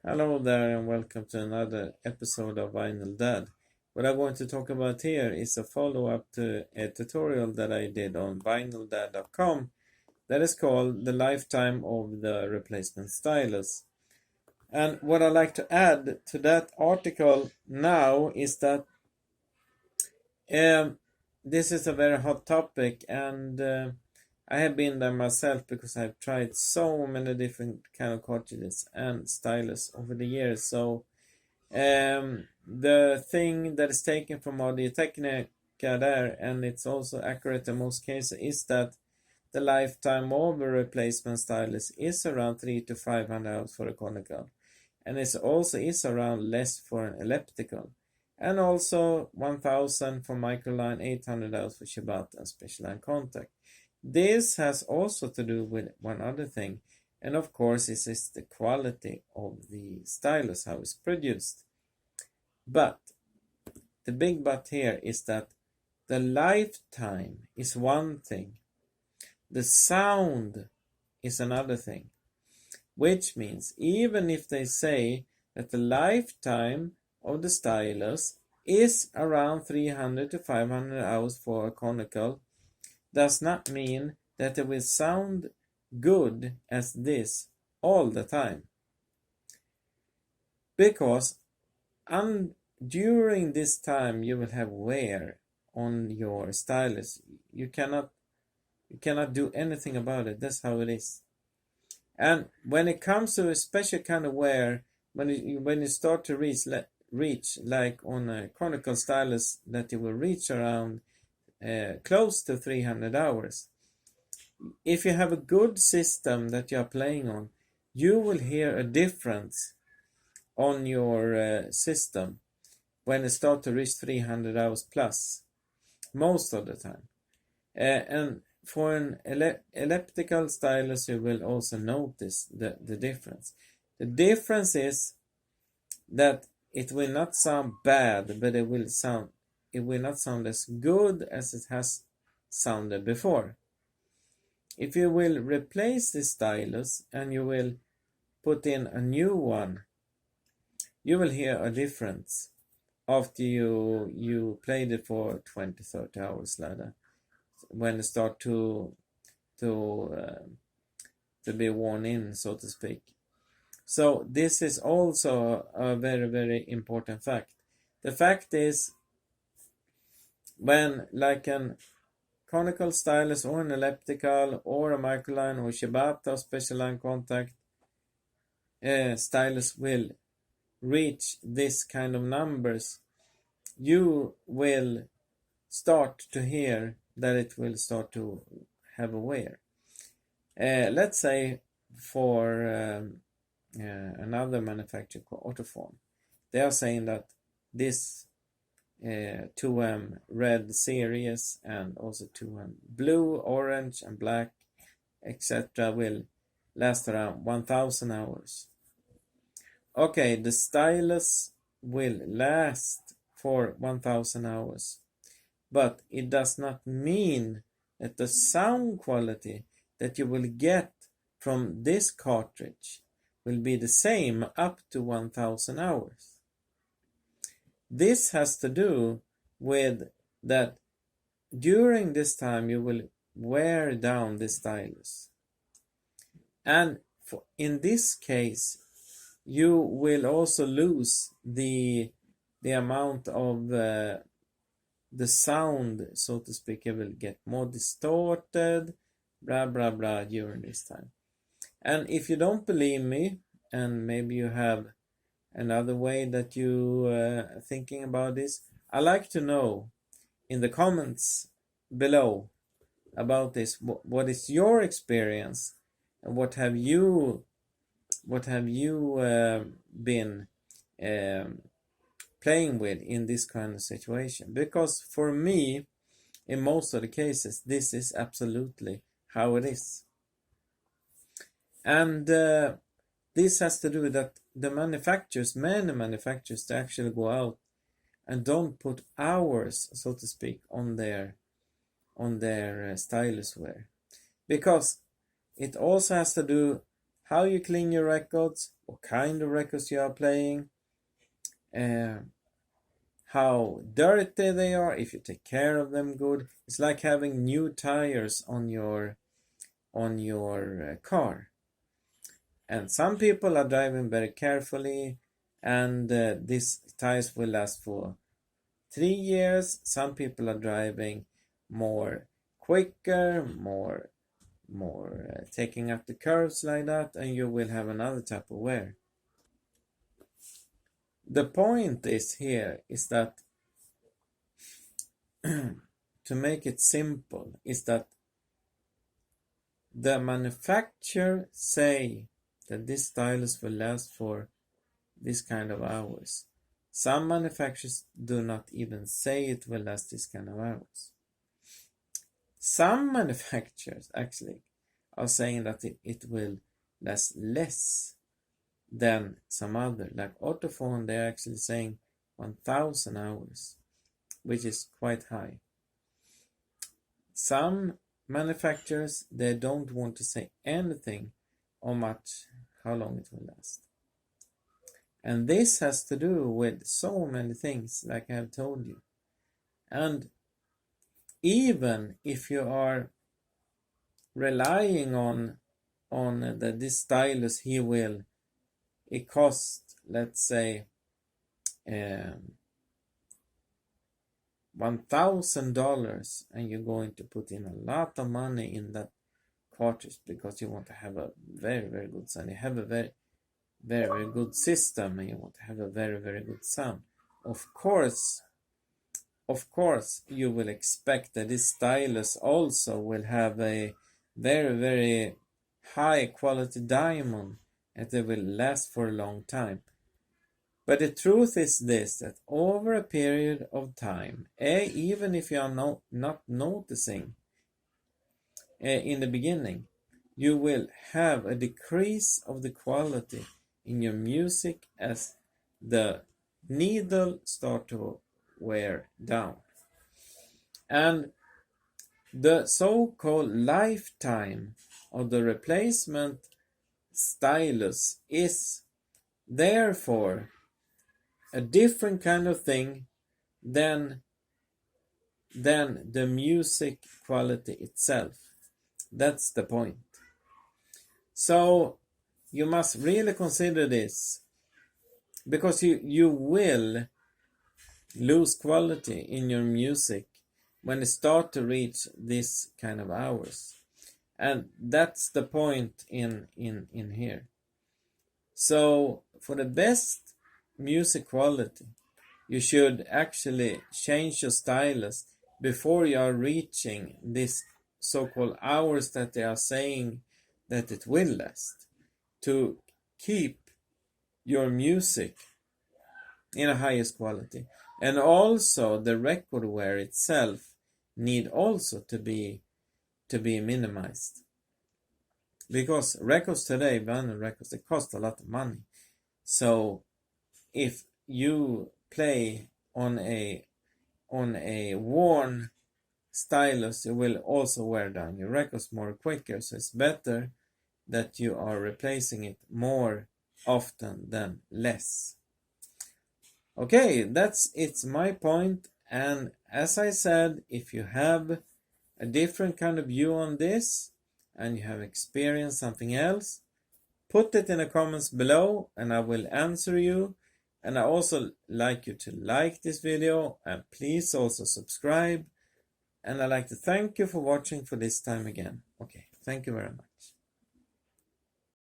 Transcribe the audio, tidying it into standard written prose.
Hello there and welcome to another episode of Vinyl Dad. What I'm going to talk about here is a follow-up to a tutorial that I did on vinyldad.com that is called The Lifetime of the Replacement Stylus. And what I like to add to that article now is that this is a very hot topic and I have been there myself because I've tried so many different kind of cartridges and stylus over the years. So the thing that is taken from Audio Technica there, and it's also accurate in most cases, is that the lifetime of a replacement stylus is around 300 to 500 hours for a conical, and it also is around less for an elliptical, and also 1000 for microline, 800 hours for Shibata and special line contact. This has also to do with one other thing, and of course this is the quality of the stylus, how it's produced. But the big but here is that the lifetime is one thing, the sound is another thing, which means even if they say that the lifetime of the stylus is around 300 to 500 hours for a conical, does not mean that it will sound good as this all the time. Because during this time you will have wear on your stylus. You cannot do anything about it. That's how it is. And when it comes to a special kind of wear, when you start to reach like on a conical stylus that you will reach around close to 300 hours. If you have a good system that you are playing on, you will hear a difference on your system when it starts to reach 300 hours plus, most of the time. And for an elliptical stylus, you will also notice the difference. The difference is that it will not sound bad, but it will not sound as good as it has sounded before. If you will replace the stylus and you will put in a new one, you will hear a difference after you played it for 20-30 hours later, when it start to be worn in, so to speak. So this is also a very, very important fact. The fact is, when like an conical stylus or an elliptical or a microline or Shibata special line contact stylus will reach this kind of numbers, you will start to hear that it will start to have a wear. Let's say for another manufacturer called Autoform, they are saying that this 2M red series and also 2M blue, orange and black, etc. will last around 1000 hours. Okay, the stylus will last for 1000 hours, but it does not mean that the sound quality that you will get from this cartridge will be the same up to 1000 hours. This has to do with that during this time you will wear down the stylus. And in this case, you will also lose the amount of the sound, so to speak. It will get more distorted, blah blah blah, during this time. And if you don't believe me, and maybe you have another way that you are thinking about this, I like to know in the comments below about this. What is your experience, and what have you been playing with in this kind of situation? Because for me, in most of the cases, this is absolutely how it is. And this has to do with that the manufacturers, many manufacturers, they actually go out and don't put hours, so to speak, on their stylus wear, because it also has to do how you clean your records, what kind of records you are playing, how dirty they are, if you take care of them good. It's like having new tires on your car. And some people are driving very carefully, and these tires will last for 3 years. Some people are driving more quicker, more taking up the curves like that, and you will have another type of wear. The point is here is that to make it simple is that the manufacturer say that this stylus will last for this kind of hours. Some manufacturers do not even say it will last this kind of hours. Some manufacturers actually are saying that it will last less than some other. Like Autophone, they're actually saying 1000 hours, which is quite high. Some manufacturers, they don't want to say anything on how long it will last. And this has to do with so many things, like I have told you. And even if you are relying on this stylus, it costs, let's say, $1,000, and you're going to put in a lot of money in that cartridge because you want to have a very, very good sound. You have a very, very, very good system, and you want to have a very, very good sound. Of course, you will expect that this stylus also will have a very, very high quality diamond, and they will last for a long time. But the truth is this, that over a period of time, even if you are not noticing in the beginning, you will have a decrease of the quality in your music as the needle start to wear down. And the so-called lifetime of the replacement stylus is therefore a different kind of thing than the music quality itself. That's the point. So you must really consider this, because you will lose quality in your music when it start to reach this kind of hours. And that's the point in here. So for the best music quality, you should actually change your stylus before you are reaching this so-called hours that they are saying that it will last, to keep your music in a highest quality. And also the record wear itself need also to be minimized, because records today, vinyl records, they cost a lot of money. So if you play on a worn stylus, it will also wear down your records more quicker. So it's better that you are replacing it more often than less. Okay, it's my point. And as I said, if you have a different kind of view on this and you have experienced something else, put it in the comments below and I will answer you. And I also like you to like this video, and please also subscribe. And I'd like to thank you for watching for this time again. Okay, thank you very much.